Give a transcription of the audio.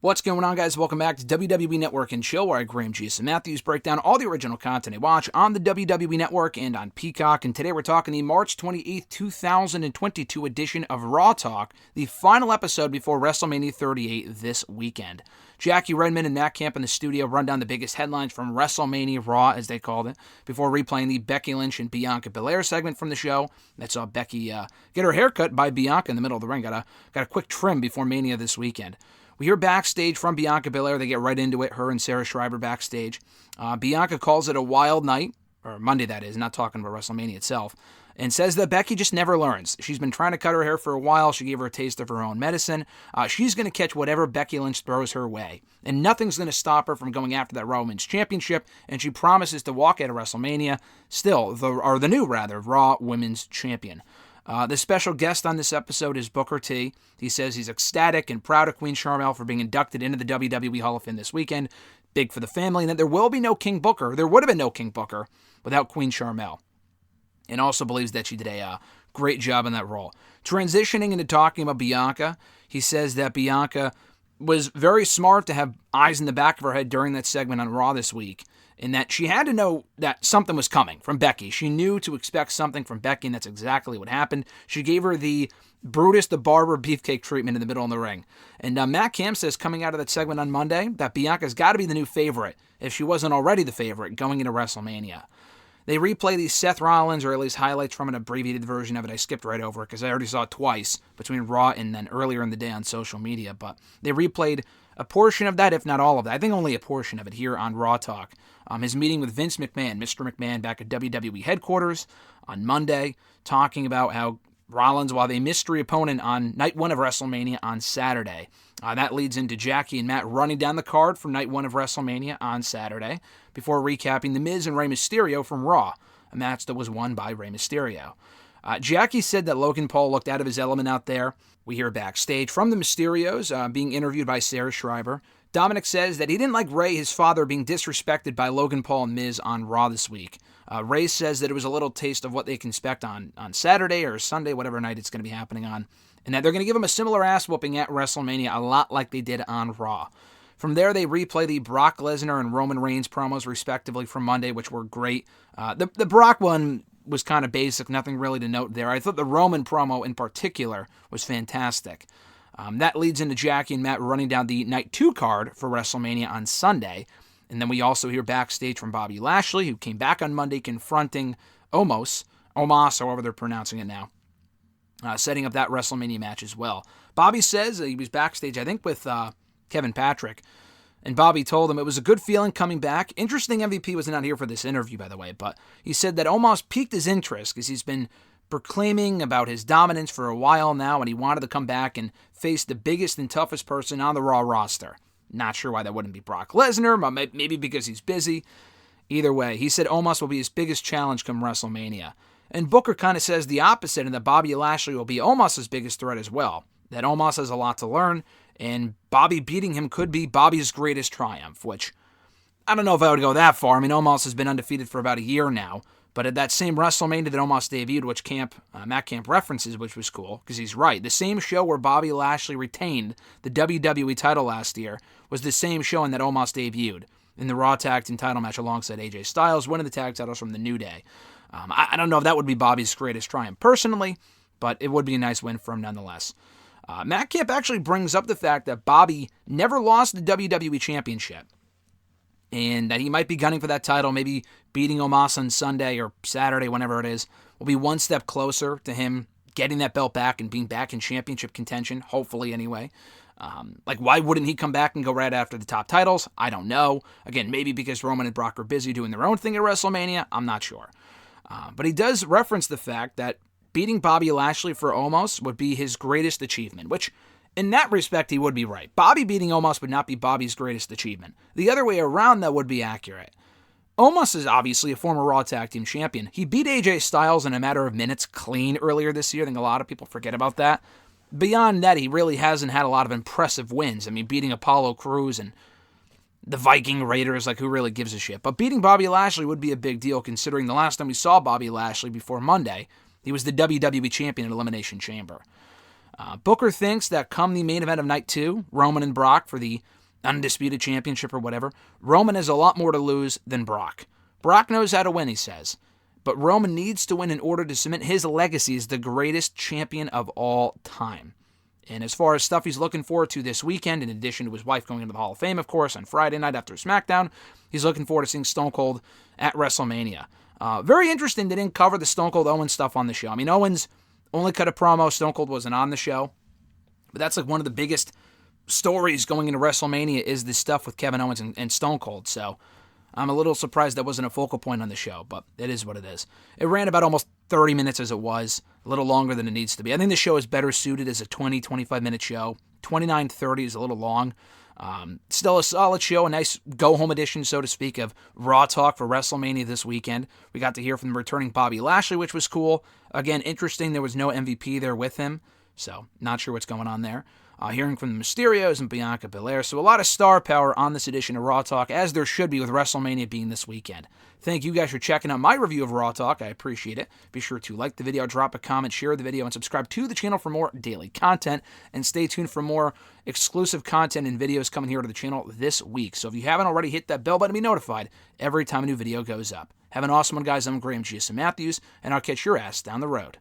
What's going on, guys? Welcome back to WWE Network and Chill, where I, Graham Jason Matthews, break down all the original content I watch on the WWE Network and on Peacock. And today we're talking the March 28th, 2022 edition of Raw Talk, the final episode before WrestleMania 38 this weekend. Jackie Redmond and Matt Camp in the studio run down the biggest headlines from WrestleMania Raw, as they called it, before replaying the Becky Lynch and Bianca Belair segment from the show that saw Becky get her haircut by Bianca in the middle of the ring. Got a quick trim before Mania this weekend. We hear backstage from Bianca Belair. They get right into it, her and Sarah Schreiber backstage. Bianca calls it a wild night, or Monday that is, not talking about WrestleMania itself, and says that Becky just never learns. She's been trying to cut her hair for a while. She gave her a taste of her own medicine. She's going to catch whatever Becky Lynch throws her way, and nothing's going to stop her from going after that Raw Women's Championship, and she promises to walk out of WrestleMania the new Raw Women's Champion. The special guest on this episode is Booker T. He says he's ecstatic and proud of Queen Sharmell for being inducted into the WWE Hall of Fame this weekend. Big for the family, and that there will be no King Booker. There would have been no King Booker without Queen Sharmell. And also believes that she did a great job in that role. Transitioning into talking about Bianca, he says that Bianca was very smart to have eyes in the back of her head during that segment on Raw this week, in that she had to know that something was coming from Becky. She knew to expect something from Becky, and that's exactly what happened. She gave her the Brutus the Barber beefcake treatment in the middle of the ring. And Matt Camp says, coming out of that segment on Monday, that Bianca's got to be the new favorite, if she wasn't already the favorite, going into WrestleMania. They replay these Seth Rollins, or at least highlights from an abbreviated version of it. I skipped right over it because I already saw it twice between Raw and then earlier in the day on social media. But they replayed a portion of that, if not all of that. I think only a portion of it here on Raw Talk. His meeting with Vince McMahon, Mr. McMahon, back at WWE headquarters on Monday, talking about how Rollins, while a mystery opponent on night one of WrestleMania on Saturday. That leads into Jackie and Matt running down the card for night one of WrestleMania on Saturday, before recapping The Miz and Rey Mysterio from Raw, a match that was won by Rey Mysterio. Jackie said that Logan Paul looked out of his element out there. We hear backstage from the Mysterios, being interviewed by Sarah Schreiber. Dominic says that he didn't like Rey, his father, being disrespected by Logan Paul and Miz on Raw this week. Rey says that it was a little taste of what they can expect on Saturday or Sunday, whatever night it's going to be happening on, and that they're going to give him a similar ass-whooping at WrestleMania, a lot like they did on Raw. From there, they replay the Brock Lesnar and Roman Reigns promos, respectively, from Monday, which were great. The Brock one was kind of basic, nothing really to note there. I thought the Roman promo in particular was fantastic. That leads into Jackie and Matt running down the Night 2 card for WrestleMania on Sunday. And then we also hear backstage from Bobby Lashley, who came back on Monday confronting Omos, however they're pronouncing it now, setting up that WrestleMania match as well. Bobby says he was backstage, I think, with Kevin Patrick, and Bobby told him it was a good feeling coming back. Interesting, MVP was not here for this interview, by the way, but he said that Omos piqued his interest because he's been proclaiming about his dominance for a while now, and he wanted to come back and face the biggest and toughest person on the Raw roster. Not sure why that wouldn't be Brock Lesnar, but maybe because he's busy. Either way, he said Omos will be his biggest challenge come WrestleMania. And Booker kind of says the opposite, and that Bobby Lashley will be Omos' biggest threat as well. That Omos has a lot to learn, and Bobby beating him could be Bobby's greatest triumph, which I don't know if I would go that far. I mean, Omos has been undefeated for about a year now, but at that same WrestleMania that Omos debuted, which Matt Camp references, which was cool, because he's right. The same show where Bobby Lashley retained the WWE title last year was the same show in that Omos debuted in the Raw Tag Team title match alongside AJ Styles, winning the tag titles from the New Day. I don't know if that would be Bobby's greatest triumph personally, but it would be a nice win for him nonetheless. Matt Camp actually brings up the fact that Bobby never lost the WWE Championship, and that he might be gunning for that title, maybe beating Omos on Sunday or Saturday, whenever it is, will be one step closer to him getting that belt back and being back in championship contention, hopefully anyway. Why wouldn't he come back and go right after the top titles? I don't know. Again, maybe because Roman and Brock are busy doing their own thing at WrestleMania. I'm not sure. But he does reference the fact that beating Bobby Lashley for Omos would be his greatest achievement, which in that respect, he would be right. Bobby beating Omos would not be Bobby's greatest achievement. The other way around, that would be accurate. Omos is obviously a former Raw Tag Team Champion. He beat AJ Styles in a matter of minutes clean earlier this year. I think a lot of people forget about that. Beyond that, he really hasn't had a lot of impressive wins. I mean, beating Apollo Crews and the Viking Raiders, who really gives a shit? But beating Bobby Lashley would be a big deal, considering the last time we saw Bobby Lashley before Monday, he was the WWE Champion at Elimination Chamber. Booker thinks that come the main event of night 2, Roman and Brock for the undisputed championship or whatever, Roman has a lot more to lose than Brock. Brock knows how to win, he says, but Roman needs to win in order to cement his legacy as the greatest champion of all time. And as far as stuff he's looking forward to this weekend, in addition to his wife going into the Hall of Fame, of course, on Friday night after SmackDown, he's looking forward to seeing Stone Cold at WrestleMania. Very interesting they didn't cover the Stone Cold Owens stuff on the show. I mean, Owens only cut a promo. Stone Cold wasn't on the show. But that's like one of the biggest stories going into WrestleMania is this stuff with Kevin Owens and Stone Cold. So I'm a little surprised that wasn't a focal point on the show, but it is what it is. It ran about almost 30 minutes as it was, a little longer than it needs to be. I think the show is better suited as a 20, 25-minute show. 29-30 is a little long. Still a solid show, a nice go-home edition, so to speak, of Raw Talk for WrestleMania this weekend. We got to hear from the returning Bobby Lashley, which was cool. Again, interesting, there was no MVP there with him, so not sure what's going on there. Hearing from the Mysterios and Bianca Belair. So a lot of star power on this edition of Raw Talk, as there should be with WrestleMania being this weekend. Thank you guys for checking out my review of Raw Talk. I appreciate it. Be sure to like the video, drop a comment, share the video, and subscribe to the channel for more daily content. And stay tuned for more exclusive content and videos coming here to the channel this week. So if you haven't already, hit that bell button to be notified every time a new video goes up. Have an awesome one, guys. I'm Graham G.S. Matthews, and I'll catch your ass down the road.